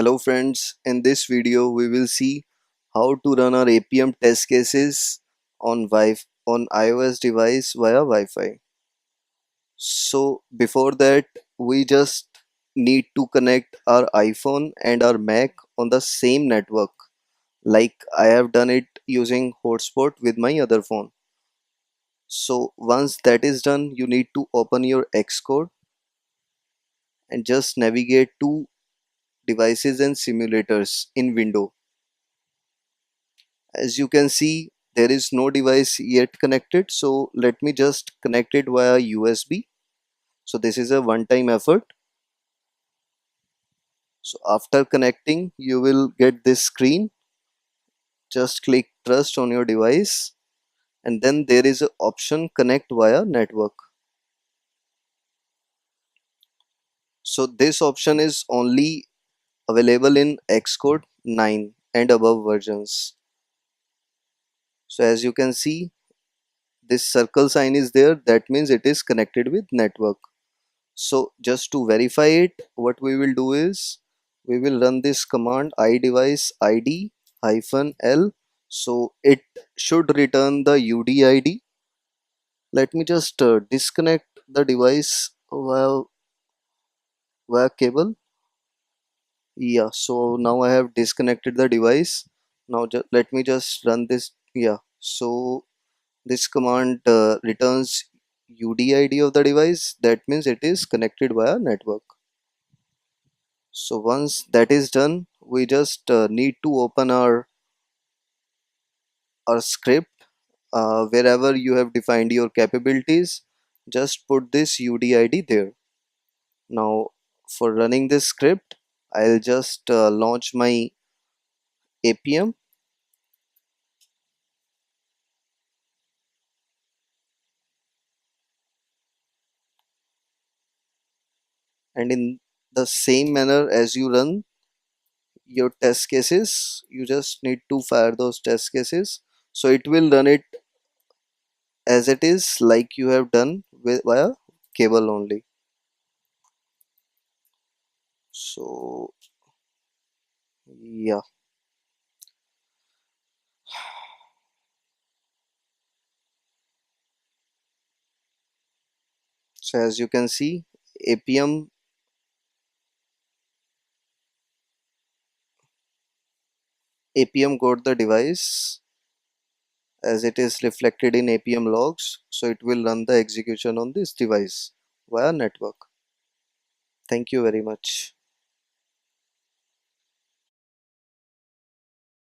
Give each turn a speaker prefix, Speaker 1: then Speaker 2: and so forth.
Speaker 1: Hello friends, in this video we will see how to run our Appium test cases on iOS device via Wi-Fi. So before that we just need to connect our iPhone and our Mac on the same network like I have done it using hotspot with my other phone. So once that is done, you need to open your Xcode and just navigate to devices and simulators in window. As you can see, there is no device yet connected, so let me just connect it via USB. So this is a one-time effort. So after connecting, you will get this screen. Just click trust on your device, and then there is a option connect via network. So this option is only available in Xcode 9 and above versions. So as you can see, this circle sign is there, that means it is connected with network. So just to verify it, what we will do is we will run this command iDevice id -l. So it should return the UDID. Let me just disconnect the device via cable. Yeah, so now I have disconnected the device. Now let me just run this. Yeah, so this command returns UDID of the device. That means it is connected via network. So once that is done, we just need to open our script wherever you have defined your capabilities. Just put this UDID there. Now for running this script, I'll just launch my Appium, and in the same manner as you run your test cases, you just need to fire those test cases. So it will run it as it is like you have done via cable only. So yeah, so as you can see, Appium Appium got the device as it is reflected in Appium logs, so it will run the execution on this device via network. Thank you very much.